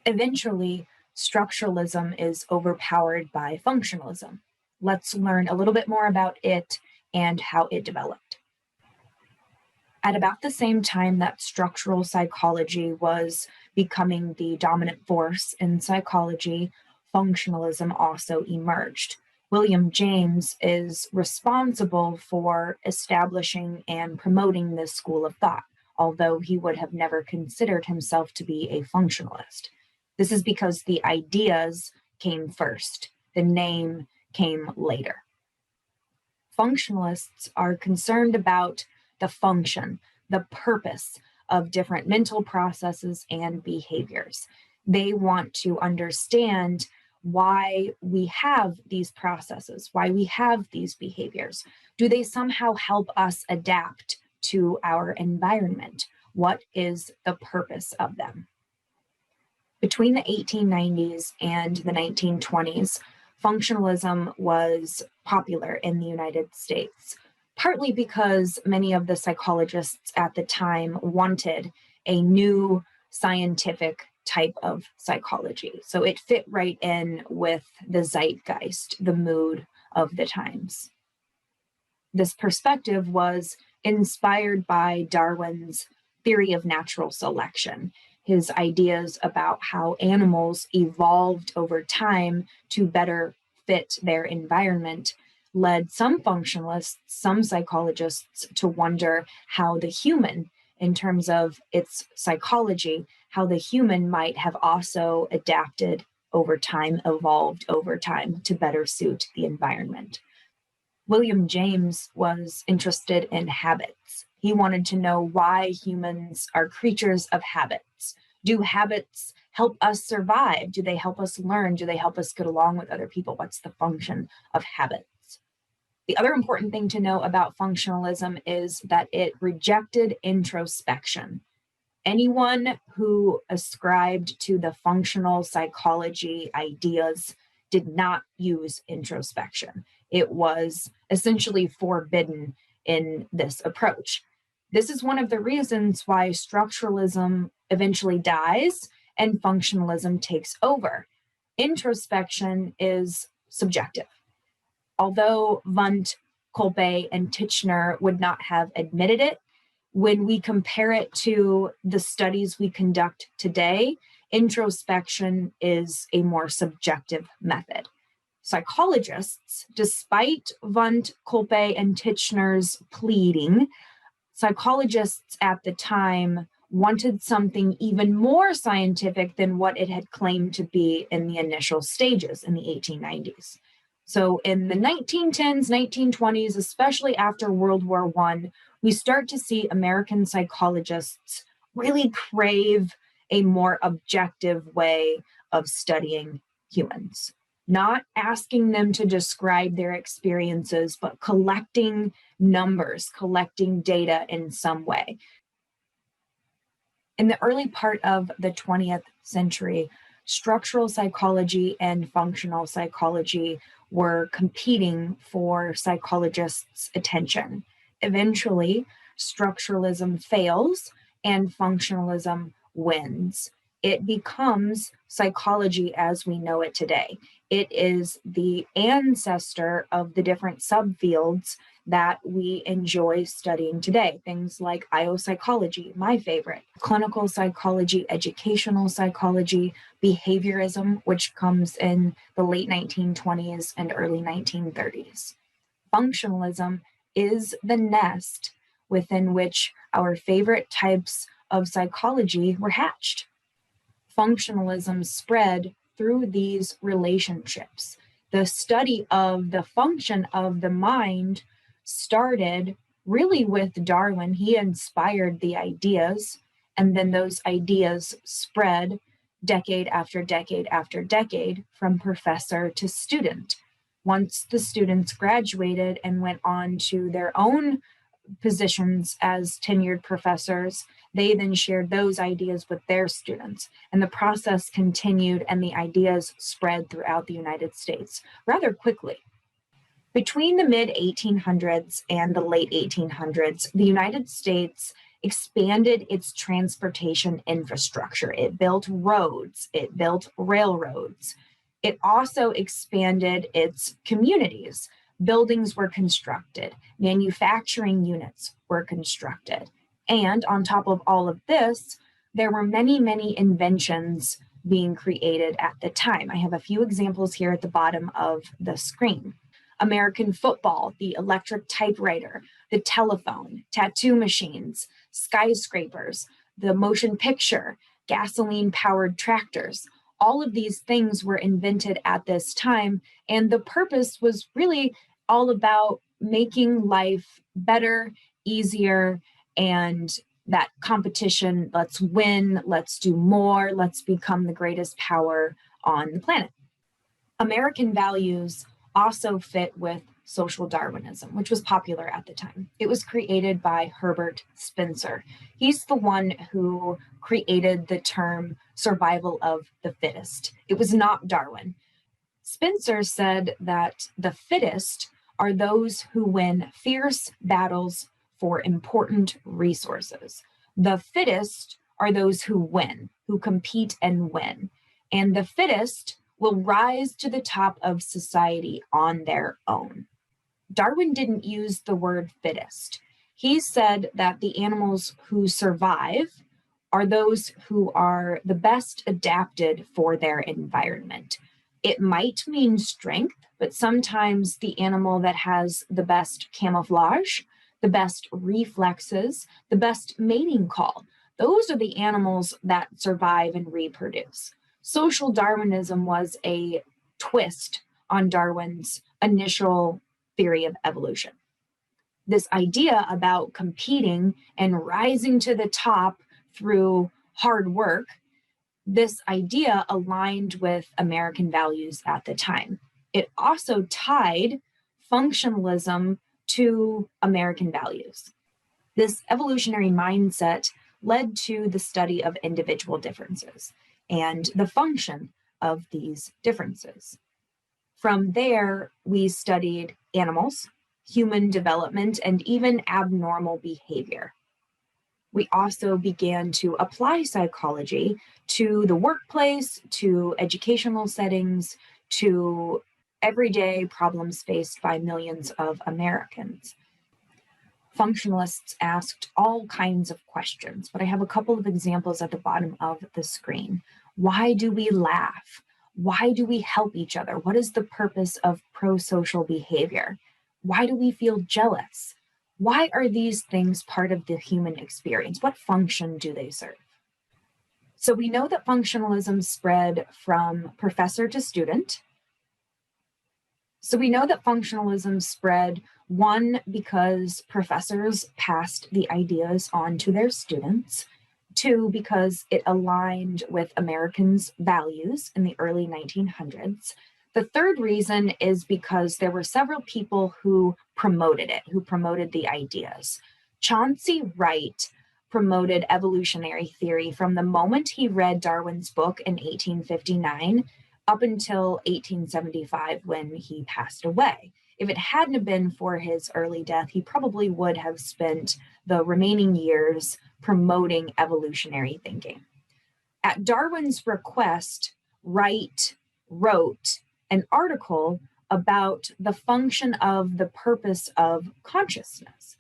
Eventually, structuralism is overpowered by functionalism. Let's learn a little bit more about it and how it developed. At about the same time that structural psychology was becoming the dominant force in psychology, functionalism also emerged. William James is responsible for establishing and promoting this school of thought, although he would have never considered himself to be a functionalist. This is because the ideas came first, the name came later. Functionalists are concerned about the function, the purpose of different mental processes and behaviors. They want to understand why we have these processes, why we have these behaviors. Do they somehow help us adapt to our environment? What is the purpose of them? Between the 1890s and the 1920s, functionalism was popular in the United States, partly because many of the psychologists at the time wanted a new scientific type of psychology. So it fit right in with the zeitgeist, the mood of the times. This perspective was inspired by Darwin's theory of natural selection, his ideas about how animals evolved over time to better fit their environment led some functionalists, some psychologists to wonder how the human, in terms of its psychology, how the human might have also adapted over time, evolved over time to better suit the environment. William James was interested in habits. He wanted to know why humans are creatures of habits. Do habits help us survive? Do they help us learn? Do they help us get along with other people? What's the function of habits? The other important thing to know about functionalism is that it rejected introspection. Anyone who ascribed to the functional psychology ideas did not use introspection. It was essentially forbidden in this approach. This is one of the reasons why structuralism eventually dies and functionalism takes over. Introspection is subjective. Although Wundt, Kolbe, and Titchener would not have admitted it, when we compare it to the studies we conduct today, introspection is a more subjective method. Psychologists, despite Wundt, Kolbe, and Titchener's pleading, psychologists at the time wanted something even more scientific than what it had claimed to be in the initial stages in the 1890s. So in the 1910s, 1920s, especially after World War I, we start to see American psychologists really crave a more objective way of studying humans, not asking them to describe their experiences, but collecting numbers, collecting data in some way. In the early part of the 20th century, structural psychology and functional psychology were competing for psychologists' attention. Eventually, structuralism fails and functionalism wins. It becomes psychology as we know it today. It is the ancestor of the different subfields that we enjoy studying today. Things like IO psychology, my favorite, clinical psychology, educational psychology, behaviorism, which comes in the late 1920s and early 1930s. Functionalism is the nest within which our favorite types of psychology were hatched. Functionalism spread through these relationships. The study of the function of the mind started really with Darwin. He inspired the ideas, and then those ideas spread decade after decade after decade from professor to student. Once the students graduated and went on to their own positions as tenured professors, they then shared those ideas with their students. And the process continued and the ideas spread throughout the United States rather quickly. Between the mid 1800s and the late 1800s, the United States expanded its transportation infrastructure. It built roads, it built railroads. It also expanded its communities. Buildings were constructed, manufacturing units were constructed. And on top of all of this, there were many, many inventions being created at the time. I have a few examples here at the bottom of the screen. American football, the electric typewriter, the telephone, tattoo machines, skyscrapers, the motion picture, gasoline-powered tractors. All of these things were invented at this time, and the purpose was really all about making life better, easier, and that competition, let's win, let's do more, let's become the greatest power on the planet. American values also fit with social Darwinism, which was popular at the time. It was created by Herbert Spencer. He's the one who created the term survival of the fittest. It was not Darwin. Spencer said that the fittest are those who win fierce battles for important resources. The fittest are those who win, who compete and win. And the fittest will rise to the top of society on their own. Darwin didn't use the word fittest. He said that the animals who survive are those who are the best adapted for their environment. It might mean strength, but sometimes the animal that has the best camouflage, the best reflexes, the best mating call, those are the animals that survive and reproduce. Social Darwinism was a twist on Darwin's initial theory of evolution. This idea about competing and rising to the top through hard work, this idea aligned with American values at the time. It also tied functionalism to American values. This evolutionary mindset led to the study of individual differences and the function of these differences. From there, we studied animals, human development, and even abnormal behavior. We also began to apply psychology to the workplace, to educational settings, to everyday problems faced by millions of Americans. Functionalists asked all kinds of questions, but I have a couple of examples at the bottom of the screen. Why do we laugh? Why do we help each other? What is the purpose of pro-social behavior? Why do we feel jealous? Why are these things part of the human experience? What function do they serve? So we know that functionalism spread from professor to student. One, because professors passed the ideas on to their students. Two, because it aligned with Americans' values in the early 1900s. The third reason is because there were several people who promoted it, who promoted the ideas. Chauncey Wright promoted evolutionary theory from the moment he read Darwin's book in 1859 up until 1875 when he passed away. If it hadn't been for his early death, he probably would have spent the remaining years promoting evolutionary thinking. At Darwin's request, Wright wrote an article about the function of the purpose of consciousness.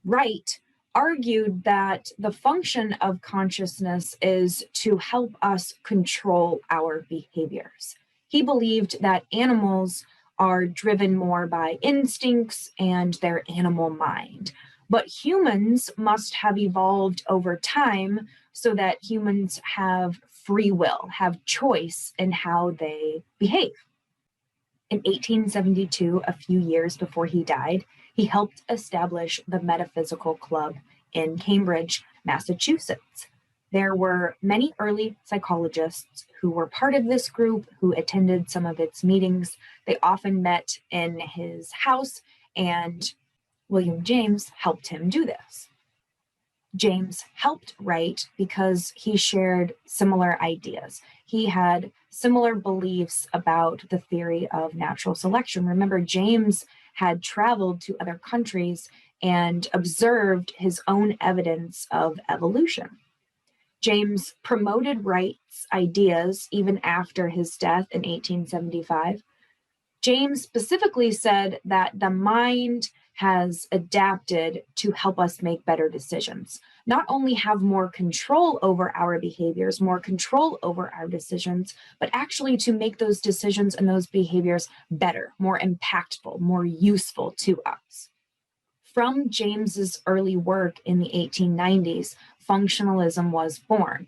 Wright argued that the function of consciousness is to help us control our behaviors. He believed that animals are driven more by instincts and their animal mind, but humans must have evolved over time so that humans have free will, have choice in how they behave. In 1872, a few years before he died, he helped establish the Metaphysical Club in Cambridge, Massachusetts. There were many early psychologists who were part of this group, who attended some of its meetings. They often met in his house, and William James helped him do this. James helped Wright because he shared similar ideas. He had similar beliefs about the theory of natural selection. Remember, James had traveled to other countries and observed his own evidence of evolution. James promoted Wright's ideas even after his death in 1875. James specifically said that the mind has adapted to help us make better decisions, not only have more control over our behaviors, more control over our decisions, but actually to make those decisions and those behaviors better, more impactful, more useful to us. From James's early work in the 1890s, functionalism was born.